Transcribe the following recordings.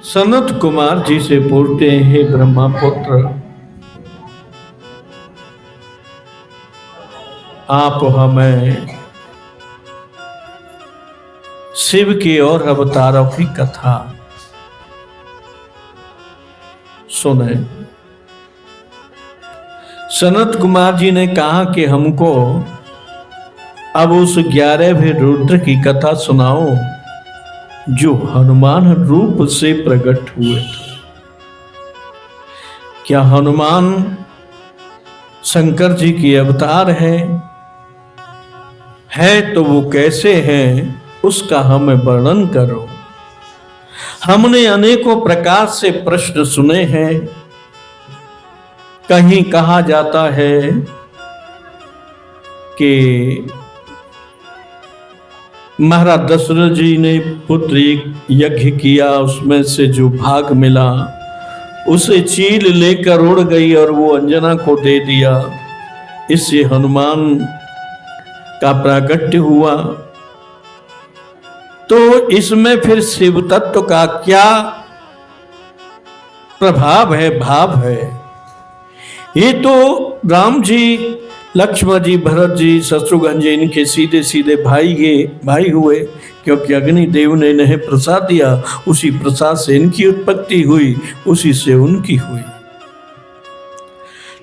सनत कुमार जी से पूछते हैं, ब्रह्मपुत्र आप हमें शिव की और अवतारों की कथा सुने। सनत कुमार जी ने कहा कि हमको अब उस 11वें रुद्र की कथा सुनाओ जो हनुमान रूप से प्रकट हुए थे। क्या हनुमान शंकर जी की अवतार है तो वो कैसे हैं उसका हमें वर्णन करो। हमने अनेकों प्रकार से प्रश्न सुने हैं। कहीं कहा जाता है कि महाराज दशरथ जी ने पुत्र यज्ञ किया, उसमें से जो भाग मिला उसे चील लेकर उड़ गई और वो अंजना को दे दिया। इससे हनुमान का प्राकट्य हुआ। तो इसमें फिर शिव तत्व का क्या प्रभाव है, भाव है? ये तो राम जी, लक्ष्मण जी, भरत जी, शत्रुघ्न जी इनके सीधे सीधे भाई हुए, क्योंकि अग्निदेव ने इन्हें प्रसाद दिया। उसी प्रसाद से इनकी उत्पत्ति हुई, उसी से उनकी हुई।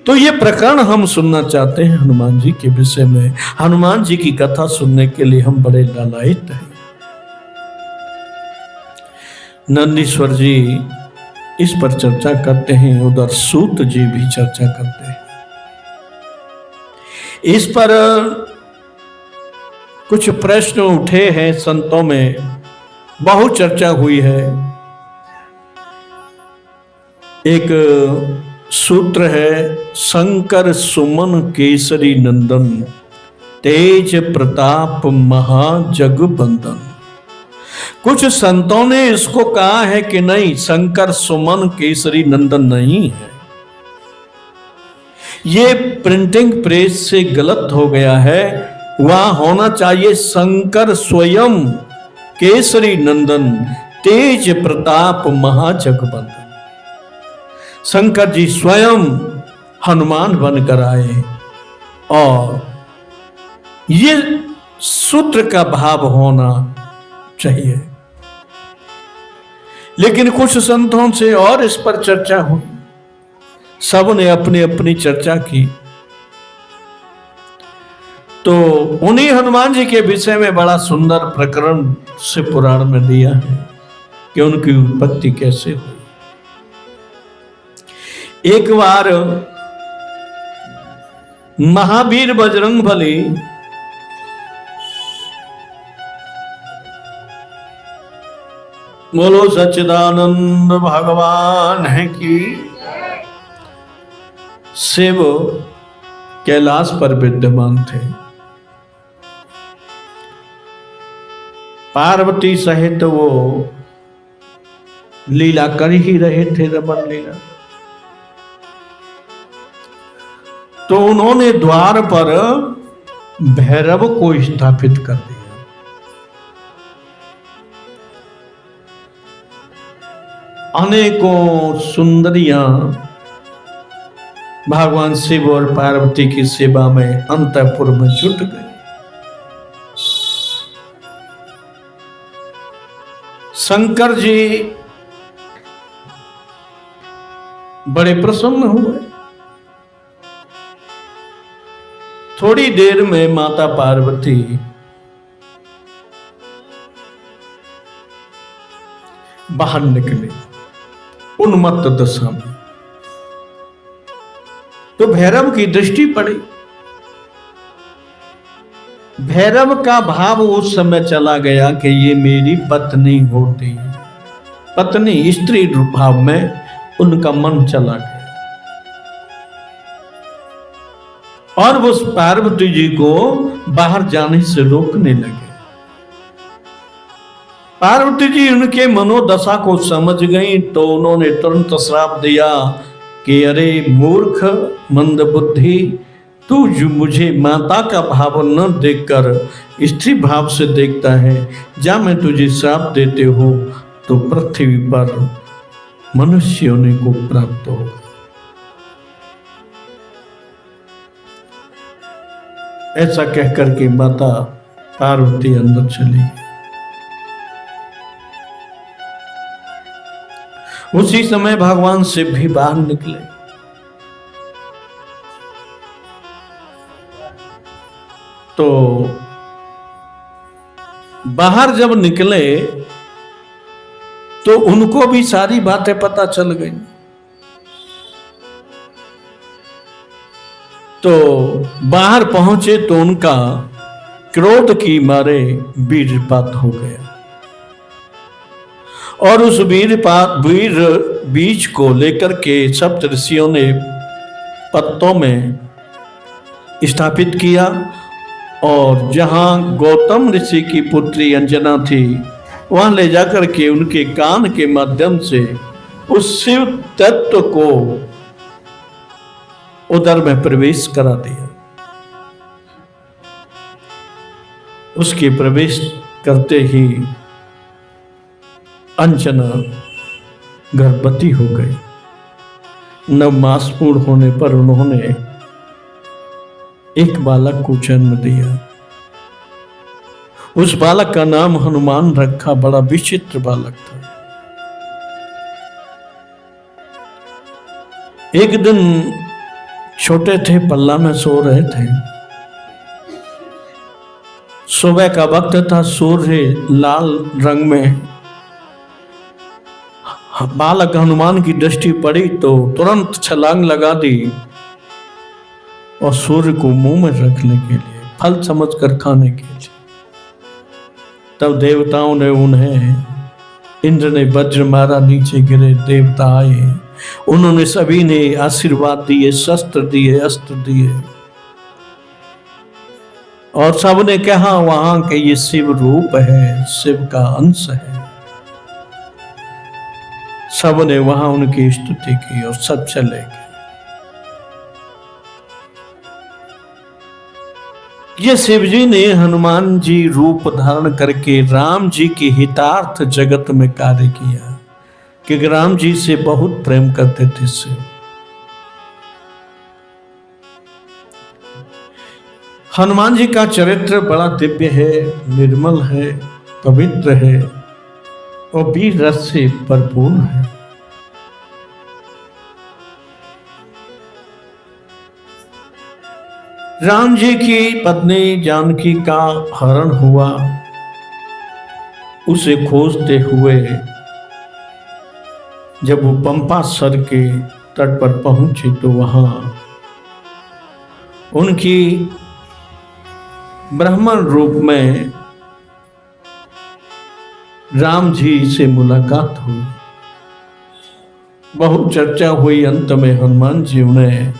तो ये प्रकरण हम सुनना चाहते हैं हनुमान जी के विषय में। हनुमान जी की कथा सुनने के लिए हम बड़े लालायित हैं। नंदीश्वर जी इस पर चर्चा करते हैं, उधर सूत जी भी चर्चा करते हैं। इस पर कुछ प्रश्न उठे हैं, संतों में बहुत चर्चा हुई है। एक सूत्र है, शंकर सुमन केसरी नंदन, तेज प्रताप महाजगबंदन। कुछ संतों ने इसको कहा है कि नहीं, शंकर सुमन केसरी नंदन नहीं है। ये प्रिंटिंग प्रेस से गलत हो गया है। वहां होना चाहिए शंकर स्वयं केसरी नंदन, तेज प्रताप महाजगबंदन। शंकर जी स्वयं हनुमान बनकर आए और ये सूत्र का भाव होना चाहिए। लेकिन कुछ संतों से और इस पर चर्चा हुई, सब ने अपनी अपनी चर्चा की। तो उन्हीं हनुमान जी के विषय में बड़ा सुंदर प्रकरण से पुराण में दिया है कि उनकी उत्पत्ति कैसे हुई। एक बार महावीर बजरंगबली बोलो सच्चिदानंद भगवान है कि शिव कैलाश पर विद्यमान थे। पार्वती सहित वो लीला कर ही रहे थे, रमन लीला। तो उन्होंने द्वार पर भैरव को स्थापित कर दिया। अनेकों सुंदरियां भगवान शिव और पार्वती की सेवा में अंतःपुर में जुट गई। शंकर जी बड़े प्रसन्न हुए। थोड़ी देर में माता पार्वती बाहर निकले उन्मत्त दशा में। तो भैरव की दृष्टि पड़ी। भैरव का भाव उस समय चला गया कि ये मेरी पत्नी होती। पत्नी स्त्री भाव में उनका मन चला गया और वो पार्वती जी को बाहर जाने से रोकने लगे। पार्वती जी उनके मनोदशा को समझ गई तो उन्होंने तुरंत श्राप दिया कि अरे मूर्ख मंदबुद्धि, तू जो मुझे माता का भाव न देखकर स्त्री भाव से देखता है, जा मैं तुझे श्राप देते हो तो पृथ्वी पर मनुष्य होने को प्राप्त होगा। ऐसा कहकर के माता पार्वती अंदर चली गई। उसी समय भगवान शिव भी बाहर निकले। तो बाहर जब निकले तो उनको भी सारी बातें पता चल गई। तो बाहर पहुंचे तो उनका क्रोध की मारे वीरपात हो गया और उस वीर बीज को लेकर के सप्त ऋषियों ने पत्तों में स्थापित किया और जहां गौतम ऋषि की पुत्री अंजना थी वहां ले जाकर के उनके कान के माध्यम से उस शिव तत्व को उदर में प्रवेश करा दिया। उसके प्रवेश करते ही अंजना गर्भवती हो गई। 9 मास पूर्ण होने पर उन्होंने एक बालक को जन्म दिया। उस बालक का नाम हनुमान रखा। बड़ा विचित्र बालक था। एक दिन छोटे थे, पल्ला में सो रहे थे। सुबह का वक्त था, सूर्य लाल रंग में। बालक हनुमान की दृष्टि पड़ी तो तुरंत छलांग लगा दी और सूर्य को मुंह में रखने के लिए, फल समझकर खाने के लिए। तब देवताओं ने उन्हें, इंद्र ने वज्र मारा, नीचे गिरे। देवता आए, उन्होंने सभी ने आशीर्वाद दिए, शस्त्र दिए, अस्त्र दिए और सबने कहा वहां के ये शिव रूप है, शिव का अंश है। सबने वहां उनकी स्तुति की और सब चले गए। ये शिव जी ने हनुमान जी रूप धारण करके राम जी के हितार्थ जगत में कार्य किया, क्योंकि राम जी से बहुत प्रेम करते थे शिव। हनुमान जी का चरित्र बड़ा दिव्य है, निर्मल है, पवित्र है और वीर रस से भरपूर है। राम जी की पत्नी जानकी का हरण हुआ। उसे खोजते हुए जब वो पंपा सर के तट पर पहुंचे तो वहां उनकी ब्राह्मण रूप में राम जी से मुलाकात हुई। बहुत चर्चा हुई। अंत में हनुमान जी उन्हें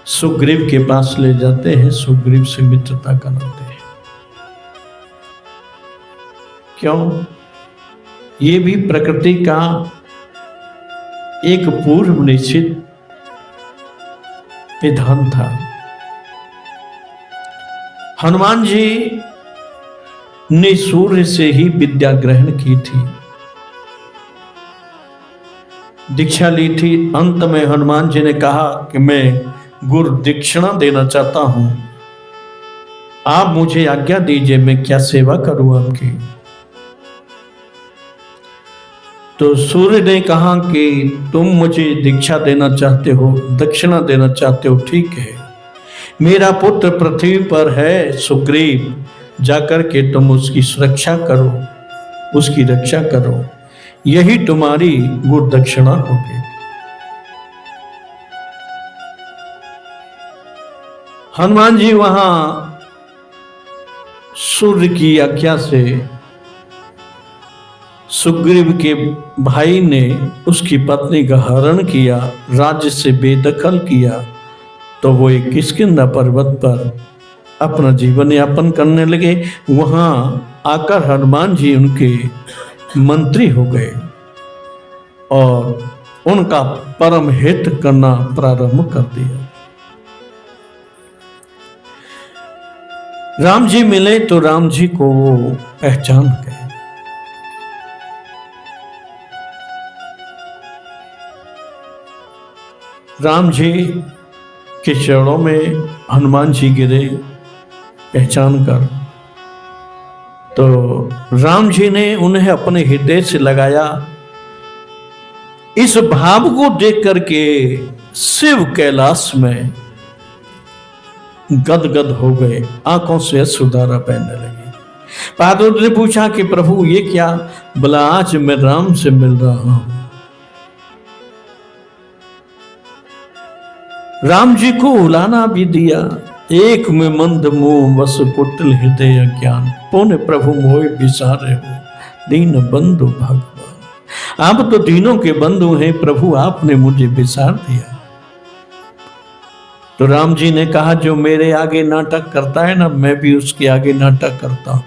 सुग्रीव के पास ले जाते हैं, सुग्रीव से मित्रता कराते हैं। क्यों? ये भी प्रकृति का एक पूर्व निश्चित विधान था। हनुमान जी ने सूर्य से ही विद्या ग्रहण की थी, दीक्षा ली थी। अंत में हनुमान जी ने कहा कि मैं गुरु दक्षिणा देना चाहता हूं, आप मुझे आज्ञा दीजिए, मैं क्या सेवा करूं आपकी। तो सूर्य ने कहा कि तुम मुझे दीक्षा देना चाहते हो, दक्षिणा देना चाहते हो, ठीक है। मेरा पुत्र पृथ्वी पर है सुग्रीव, जाकर के तुम उसकी सुरक्षा करो, उसकी रक्षा करो, यही तुम्हारी गुरु दक्षिणा होगी। हनुमान जी वहां सूर्य की आज्ञा से सुग्रीव के भाई ने उसकी पत्नी का हरण किया, राज्य से बेदखल किया। तो वो एक किष्किंधा पर्वत पर अपना जीवन यापन करने लगे। वहां आकर हनुमान जी उनके मंत्री हो गए और उनका परम हित करना प्रारंभ कर दिया। राम जी मिले तो राम जी को वो पहचान गए। राम जी के चरणों में हनुमान जी गिरे पहचान कर। तो राम जी ने उन्हें अपने हृदय से लगाया। इस भाव को देख करके शिव कैलाश में गदगद हो गए, आंखों से अश्रुधारा बहने लगी। पार्वती ने पूछा कि प्रभु ये क्या? बोला आज मैं राम से मिल रहा हूं। राम जी को उलाना भी दिया। एक में मंद मुंह बस कुटिल हृदय ज्ञान, पुण्य प्रभु मोहि बिसारे हो दीन बंधु भगवान। आप तो दीनों के बंधु हैं प्रभु, आपने मुझे बिसार दिया। तो राम जी ने कहा जो मेरे आगे नाटक करता है ना, मैं भी उसके आगे नाटक करता हूं।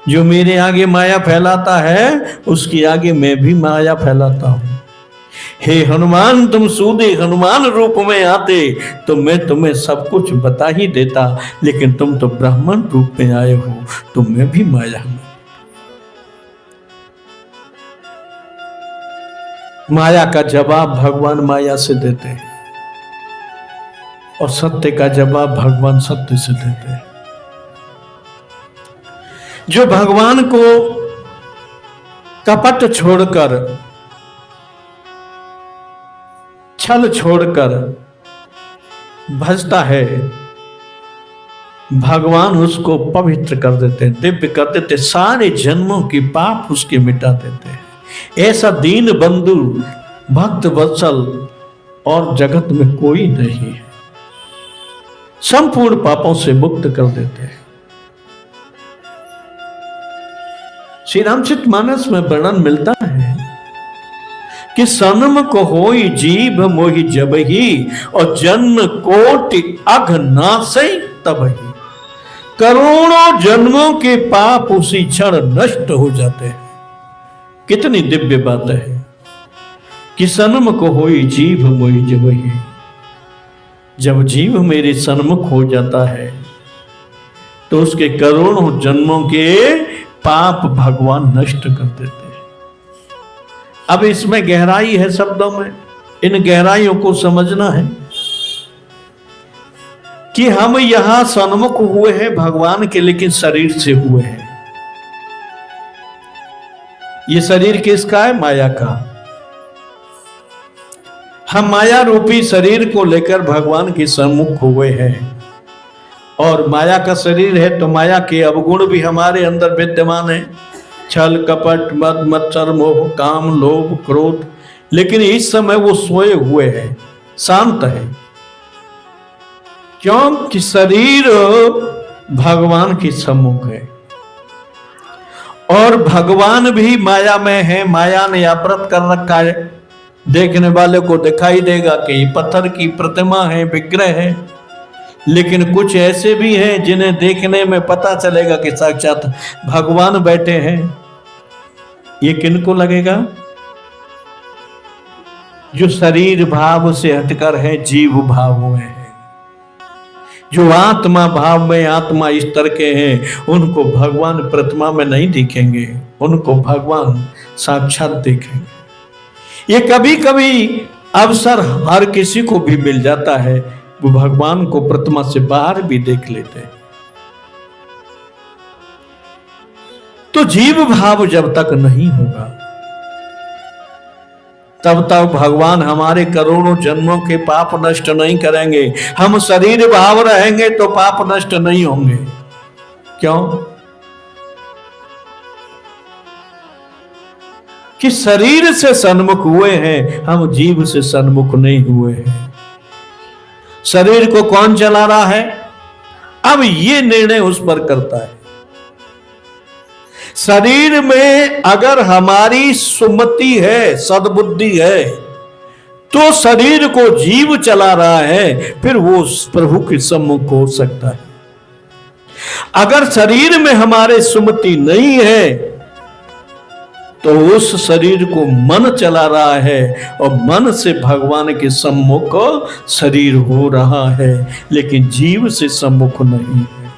जो मेरे आगे माया फैलाता है उसके आगे मैं भी माया फैलाता हूं। हे हनुमान, तुम सूदे हनुमान रूप में आते तो मैं तुम्हें सब कुछ बता ही देता, लेकिन तुम तो ब्राह्मण रूप में आए हो तो मैं भी माया में। माया का जवाब भगवान माया से देते हैं और सत्य का जवाब भगवान सत्य से देते हैं। जो भगवान को कपट छोड़कर, छल छोड़कर भजता है, भगवान उसको पवित्र कर देते हैं, दिव्य कर देते, सारे जन्मों की पाप उसके मिटा देते हैं। ऐसा दीन बंधु भक्त वत्सल और जगत में कोई नहीं है। संपूर्ण पापों से मुक्त कर देते हैं। श्री रामचरितमानस में वर्णन मिलता है कि सन्मुख होई जीव मोहि जबहि और जन्म कोटि अघ नासै तबहि। करोड़ों जन्मों के पाप उसी क्षण नष्ट हो जाते हैं। कितनी दिव्य बात है कि सन्मुख होई जीव मोहि जबहि। जब जीव मेरे सन्मुख हो जाता है तो उसके करोड़ों जन्मों के पाप भगवान नष्ट कर देते हैं। अब इसमें गहराई है शब्दों में, इन गहराइयों को समझना है कि हम यहां सन्मुख हुए हैं भगवान के, लेकिन शरीर से हुए हैं। ये शरीर किसका है? माया का। हम माया रूपी शरीर को लेकर भगवान के सम्मुख हुए हैं और माया का शरीर है तो माया के अवगुण भी हमारे अंदर विद्यमान है। छल कपट मद मत्सर मोह काम लोभ क्रोध। लेकिन इस समय वो सोए हुए हैं, शांत है। क्योंकि शरीर भगवान के सम्मुख है और भगवान भी माया में है। माया ने आवृत कर रखा है। देखने वाले को दिखाई देगा कि ये पत्थर की प्रतिमा है, विग्रह है, लेकिन कुछ ऐसे भी हैं जिन्हें देखने में पता चलेगा कि साक्षात भगवान बैठे हैं। ये किनको लगेगा? जो शरीर भाव से हटकर है, जीव भाव में है, जो आत्मा भाव में, आत्मा स्तर के हैं, उनको भगवान प्रतिमा में नहीं दिखेंगे, उनको भगवान साक्षात देखेंगे। ये कभी कभी अवसर हर किसी को भी मिल जाता है, वो भगवान को प्रतिमा से बाहर भी देख लेते हैं। तो जीव भाव जब तक नहीं होगा तब तक भगवान हमारे करोड़ों जन्मों के पाप नष्ट नहीं करेंगे। हम शरीर भाव रहेंगे तो पाप नष्ट नहीं होंगे। क्यों? कि शरीर से सन्मुख हुए हैं, हम जीव से सन्मुख नहीं हुए हैं। शरीर को कौन चला रहा है? अब ये निर्णय उस पर करता है। शरीर में अगर हमारी सुमति है, सद्बुद्धि है, तो शरीर को जीव चला रहा है, फिर वो प्रभु के सम्मुख हो सकता है। अगर शरीर में हमारे सुमति नहीं है तो उस शरीर को मन चला रहा है और मन से भगवान के सम्मुख शरीर हो रहा है, लेकिन जीव से सम्मुख नहीं है।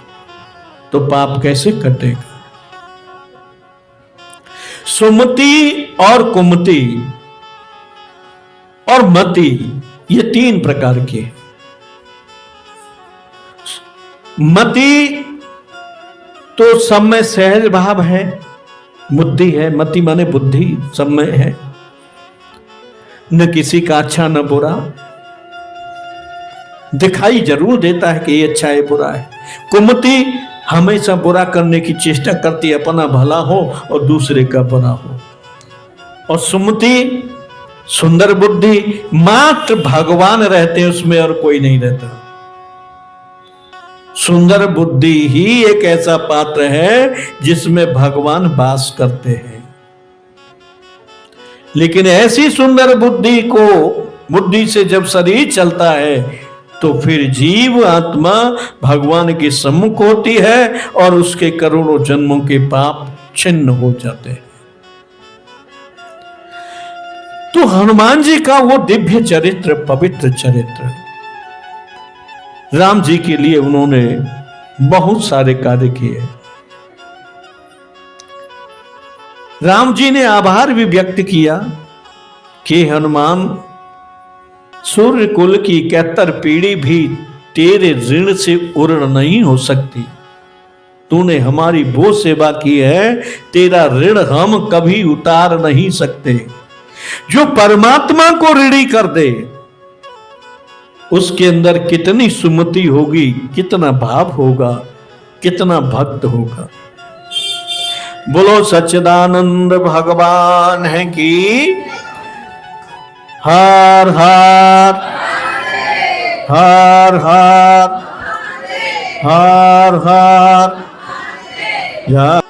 तो पाप कैसे कटेगा? सुमति और कुमति और मति ये 3 प्रकार के। मति तो सब में सहज भाव है, बुद्धि है, मति माने बुद्धि, सब में है, न किसी का अच्छा न बुरा, दिखाई जरूर देता है कि ये अच्छा है बुरा है। कुमति हमेशा बुरा करने की चेष्टा करती है, अपना भला हो और दूसरे का बुरा हो। और सुमति सुंदर बुद्धि, मात्र भगवान रहते हैं उसमें और कोई नहीं रहता। सुंदर बुद्धि ही एक ऐसा पात्र है जिसमें भगवान वास करते हैं। लेकिन ऐसी सुंदर बुद्धि से जब शरीर चलता है तो फिर जीव आत्मा भगवान के सम्मुख होती है और उसके करोड़ों जन्मों के पाप छिन्न हो जाते हैं। तो हनुमान जी का वो दिव्य चरित्र, पवित्र चरित्र, राम जी के लिए उन्होंने बहुत सारे कार्य किए। राम जी ने आभार भी व्यक्त किया कि हनुमान, सूर्य कुल की 71 पीढ़ी भी तेरे ऋण से उर्ण नहीं हो सकती। तूने हमारी वो सेवा की है, तेरा ऋण हम कभी उतार नहीं सकते। जो परमात्मा को ऋणी कर दे उसके अंदर कितनी सुमति होगी, कितना भाव होगा, कितना भक्त होगा। बोलो सच्चिदानंद भगवान है कि हर हर हर हर हर हर।